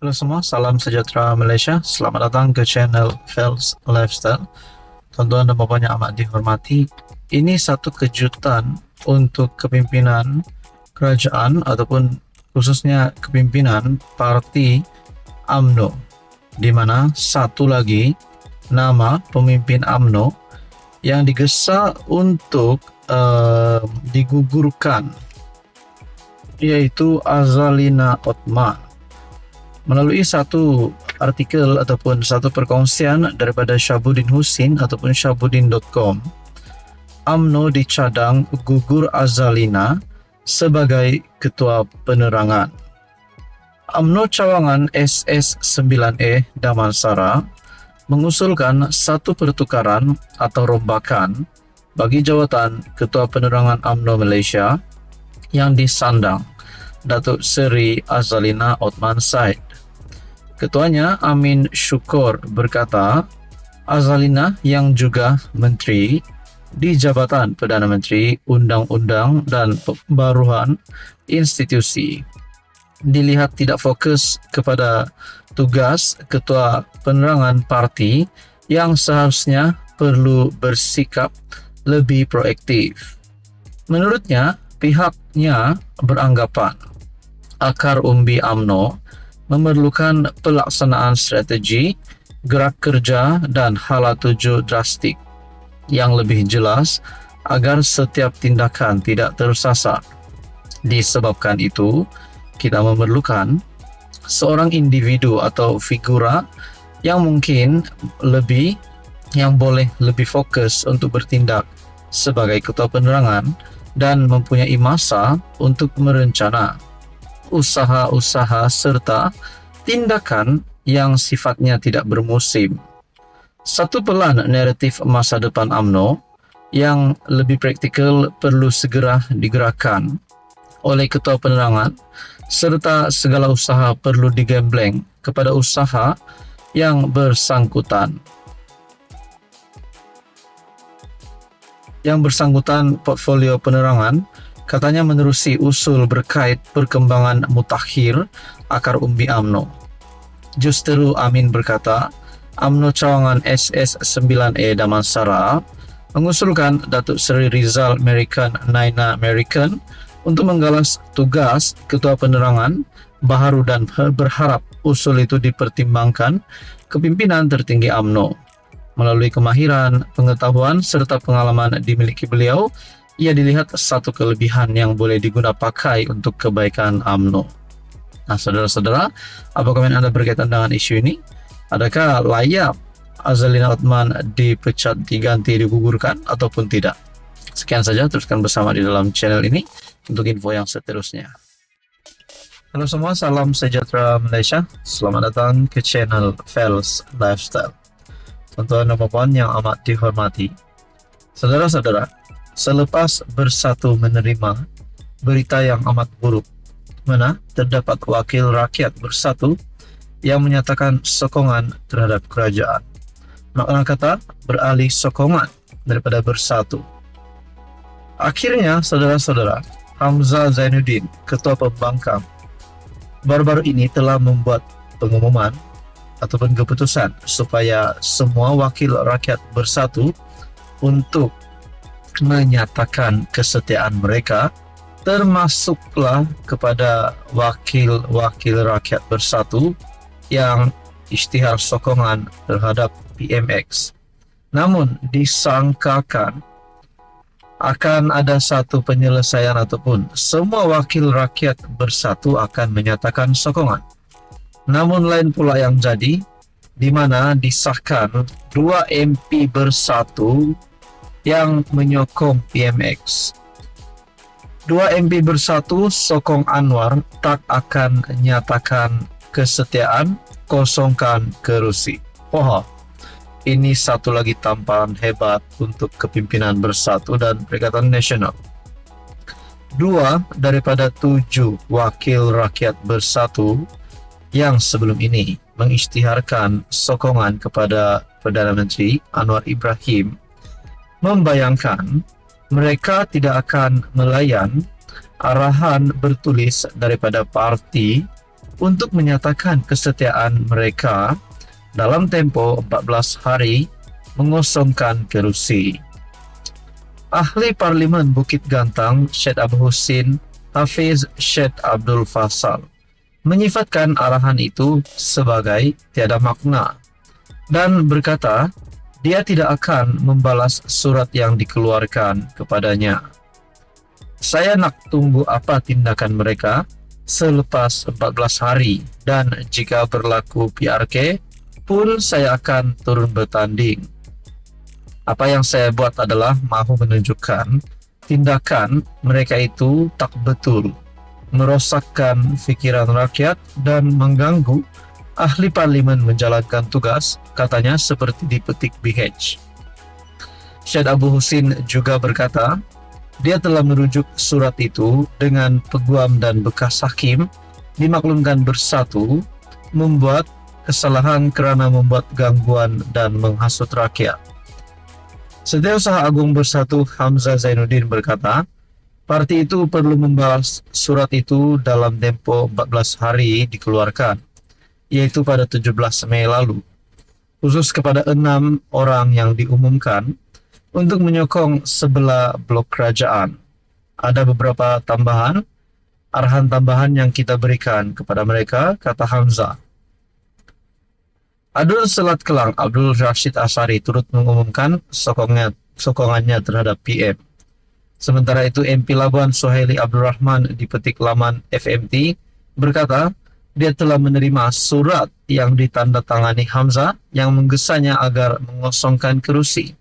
Halo semua, salam sejahtera Malaysia. Selamat datang ke channel Fels Lifestyle. Tuan-tuan dan puan yang amat dihormati, ini satu kejutan untuk kepimpinan kerajaan ataupun khususnya kepimpinan parti UMNO, di mana satu lagi nama pemimpin UMNO yang digesa untuk digugurkan, yaitu Azalina Othman. Melalui satu artikel ataupun satu perkongsian daripada Syabuddin Husin ataupun syabuddin.com, UMNO dicadang gugur Azalina sebagai Ketua Penerangan. UMNO cawangan SS9E Damansara mengusulkan satu pertukaran atau rombakan bagi jawatan Ketua Penerangan UMNO Malaysia yang disandang Datuk Seri Azalina Othman Said. Ketuanya Amin Syukur berkata, Azalina yang juga Menteri di Jabatan Perdana Menteri Undang-Undang dan Pembaruan Institusi dilihat tidak fokus kepada tugas Ketua Penerangan Parti yang seharusnya perlu bersikap lebih proaktif. Menurutnya, pihaknya beranggapan akar umbi UMNO memerlukan pelaksanaan strategi, gerak kerja dan hala tuju drastik yang lebih jelas agar setiap tindakan tidak tersasar. Disebabkan itu, kita memerlukan seorang individu atau figura yang mungkin yang boleh lebih fokus untuk bertindak sebagai Ketua Penerangan dan mempunyai masa untuk merencana usaha-usaha serta tindakan yang sifatnya tidak bermusim. Satu pelan naratif masa depan UMNO yang lebih praktikal perlu segera digerakkan oleh Ketua Penerangan serta segala usaha perlu digembleng kepada usaha yang bersangkutan. Yang bersangkutan portfolio penerangan katanya menerusi usul berkait perkembangan mutakhir akar umbi UMNO. Justeru Amin berkata, UMNO cawangan SS9E Damansara mengusulkan Datuk Seri Rizal Naina American untuk menggalas tugas Ketua Penerangan baharu dan berharap usul itu dipertimbangkan kepimpinan tertinggi UMNO. Melalui kemahiran, pengetahuan serta pengalaman dimiliki beliau, ia dilihat satu kelebihan yang boleh digunakan pakai untuk kebaikan UMNO. Nah, saudara-saudara, apa komen anda berkaitan dengan isu ini? Adakah layak Azalina Othman dipecat, diganti, digugurkan ataupun tidak? Sekian saja, teruskan bersama di dalam channel ini untuk info yang seterusnya. Halo semua, salam sejahtera Malaysia. Selamat datang ke channel Fels Lifestyle. Tuan-tuan dan puan yang amat dihormati, saudara-saudara, selepas Bersatu menerima berita yang amat buruk, mana terdapat wakil rakyat Bersatu yang menyatakan sokongan terhadap kerajaan. Makna kata beralih sokongan daripada Bersatu. Akhirnya, saudara-saudara, Hamzah Zainuddin, Ketua Pembangkang, baru-baru ini telah membuat pengumuman ataupun keputusan supaya semua wakil rakyat Bersatu untuk menyatakan kesetiaan mereka, termasuklah kepada wakil-wakil rakyat Bersatu yang isytihar sokongan terhadap PMX. Namun disangkakan akan ada satu penyelesaian ataupun semua wakil rakyat Bersatu akan menyatakan sokongan. Namun lain pula yang jadi, di mana disahkan 2 MP Bersatu yang menyokong PMX. 2 MP Bersatu sokong Anwar tak akan nyatakan kesetiaan, kosongkan kerusi. Ini satu lagi tamparan hebat untuk kepimpinan Bersatu dan Perikatan Nasional. 2 daripada 7 wakil rakyat Bersatu yang sebelum ini mengisytiharkan sokongan kepada Perdana Menteri Anwar Ibrahim membayangkan mereka tidak akan melayan arahan bertulis daripada parti untuk menyatakan kesetiaan mereka dalam tempo 14 hari mengosongkan kerusi. Ahli Parlimen Bukit Gantang Syed Abu Husin Hafiz Syed Abdul Fasal menyifatkan arahan itu sebagai tiada makna dan berkata dia tidak akan membalas surat yang dikeluarkan kepadanya. Saya nak tunggu apa tindakan mereka selepas 14 hari dan jika berlaku PRK pun saya akan turun bertanding. Apa yang saya buat adalah mahu menunjukkan tindakan mereka itu tak betul, merosakkan fikiran rakyat dan mengganggu ahli parlimen menjalankan tugas, katanya seperti dipetik BH. Syed Abu Husin juga berkata, dia telah merujuk surat itu dengan peguam dan bekas hakim dimaklumkan bersatu membuat kesalahan kerana membuat gangguan dan menghasut rakyat. Setiausaha Agung Bersatu Hamzah Zainuddin berkata, parti itu perlu membalas surat itu dalam tempo 14 hari dikeluarkan, yaitu pada 17 Mei lalu, khusus kepada 6 orang yang diumumkan untuk menyokong sebelah blok kerajaan. Ada beberapa arahan tambahan yang kita berikan kepada mereka, kata Hamzah. Adul Selat Kelang Abdul Rashid Asari turut mengumumkan sokongannya terhadap PM. Sementara itu MP Labuan Suhaili Abdul Rahman di petik laman FMT berkata dia telah menerima surat yang ditandatangani Hamzah yang menggesanya agar mengosongkan kerusi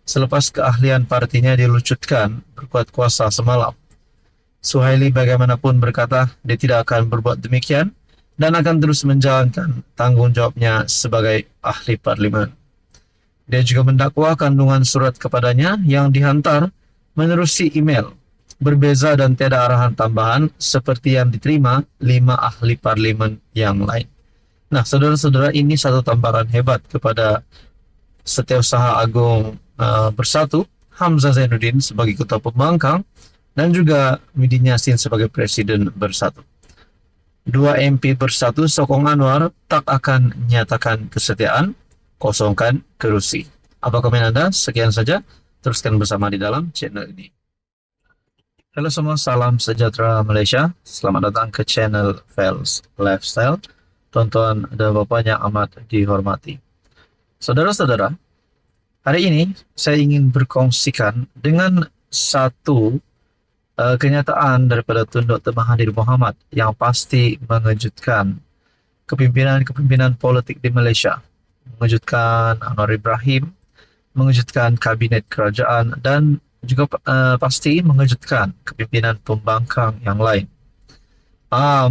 selepas keahlian partinya dilucutkan berkuat kuasa semalam. Suhaili bagaimanapun berkata dia tidak akan berbuat demikian dan akan terus menjalankan tanggung jawabnya sebagai ahli parlimen. Dia juga mendakwa kandungan surat kepadanya yang dihantar menerusi email, berbeza dan tiada arahan tambahan seperti yang diterima 5 ahli parlimen yang lain. Nah, saudara-saudara, ini satu tamparan hebat kepada Setiausaha Agung Bersatu Hamzah Zainuddin sebagai Ketua Pembangkang dan juga Widin Yassin sebagai Presiden Bersatu. 2 MP Bersatu sokong Anwar tak akan menyatakan kesetiaan, kosongkan kerusi. Apa komen Anda? Sekian saja. Teruskan bersama di dalam channel ini. Halo semua, salam sejahtera Malaysia. Selamat datang ke channel Fels Lifestyle. Tuan-tuan dan bapak yang amat dihormati. Saudara-saudara, hari ini saya ingin berkongsikan dengan satu kenyataan daripada Tun Dr. Mahathir Mohamad yang pasti mengejutkan kepimpinan politik di Malaysia, mengejutkan Anwar Ibrahim, mengejutkan kabinet kerajaan dan juga pasti mengejutkan kepimpinan pembangkang yang lain.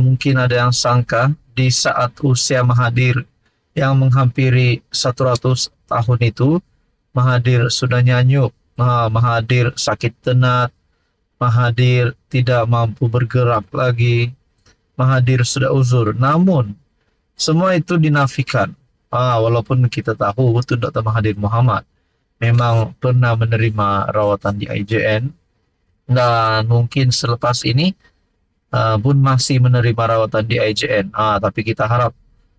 Mungkin ada yang sangka di saat usia Mahathir yang menghampiri 100 tahun itu, Mahathir sudah nyanyuk, Mahathir sakit tenat, Mahathir tidak mampu bergerak lagi, Mahathir sudah uzur. Namun semua itu dinafikan. Walaupun kita tahu Tun Dr. Mahathir Mohamad memang pernah menerima rawatan di IJN dan mungkin selepas ini pun masih menerima rawatan di IJN. Tapi kita harap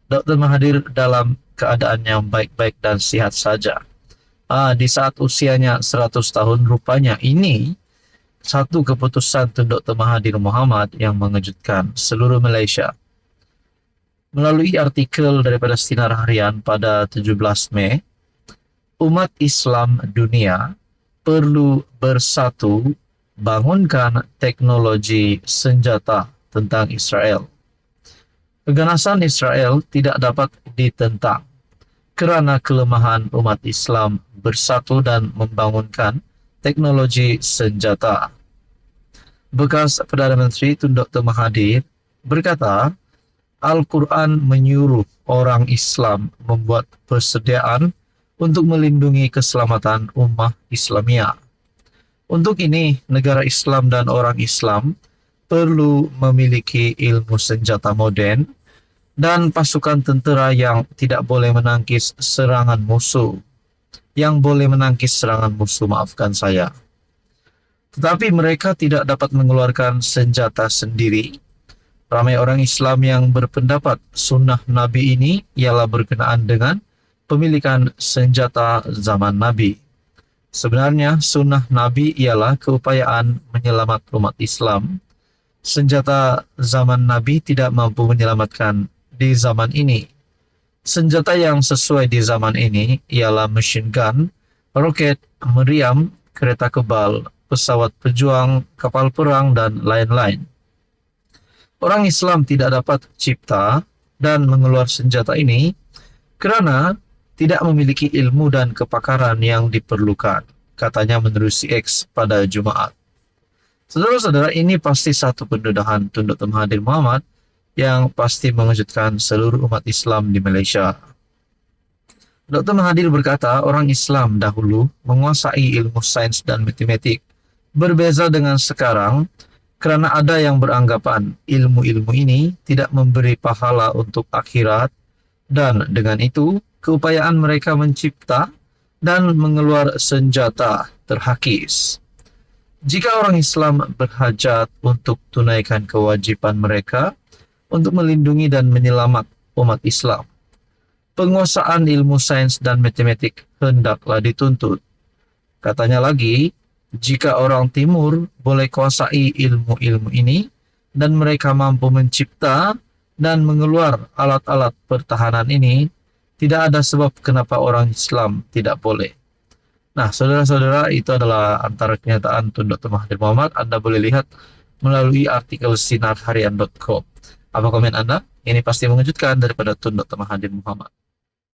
Dr. Mahathir dalam keadaan yang baik-baik dan sehat saja. Di saat usianya 100 tahun rupanya ini satu keputusan Tun Dr. Mahathir Mohamad yang mengejutkan seluruh Malaysia. Melalui artikel daripada Sinar Harian pada 17 Mei, umat Islam dunia perlu bersatu bangunkan teknologi senjata tentang Israel. Keganasan Israel tidak dapat ditentang kerana kelemahan umat Islam bersatu dan membangunkan teknologi senjata. Bekas Perdana Menteri Tun Dr. Mahathir berkata, Al-Quran menyuruh orang Islam membuat persediaan untuk melindungi keselamatan ummah Islamiyah. Untuk ini, negara Islam dan orang Islam perlu memiliki ilmu senjata moden dan pasukan tentera yang tidak boleh menangkis serangan musuh. Tetapi mereka tidak dapat mengeluarkan senjata sendiri Ramai orang Islam yang berpendapat sunnah Nabi ini ialah berkenaan dengan pemilikan senjata zaman Nabi. Sebenarnya sunnah Nabi ialah keupayaan menyelamat umat Islam. Senjata zaman Nabi tidak mampu menyelamatkan di zaman ini. Senjata yang sesuai di zaman ini ialah machine gun, roket, meriam, kereta kebal, pesawat pejuang, kapal perang, dan lain-lain. Orang Islam tidak dapat cipta dan mengeluarkan senjata ini kerana tidak memiliki ilmu dan kepakaran yang diperlukan, katanya menurut CX pada Jumaat. Saudara-saudara, ini pasti satu pendedahan Tun Dr. Mahathir Mohamad yang pasti mengejutkan seluruh umat Islam di Malaysia. Dr. Mahathir berkata, orang Islam dahulu menguasai ilmu sains dan matematik. Berbeza dengan sekarang, kerana ada yang beranggapan ilmu-ilmu ini tidak memberi pahala untuk akhirat, dan dengan itu, keupayaan mereka mencipta dan mengeluar senjata terhakis. Jika orang Islam berhajat untuk tunaikan kewajiban mereka untuk melindungi dan menyelamat umat Islam, penguasaan ilmu sains dan matematik hendaklah dituntut. Katanya lagi, jika orang Timur boleh kuasai ilmu-ilmu ini dan mereka mampu mencipta dan mengeluar alat-alat pertahanan ini, tidak ada sebab kenapa orang Islam tidak boleh. Nah, saudara-saudara, itu adalah antara kenyataan Tun Dr. Mahathir Mohamad. Anda boleh lihat melalui artikel sinarharian.com. Apa komen Anda? Ini pasti mengejutkan daripada Tun Dr. Mahathir Mohamad.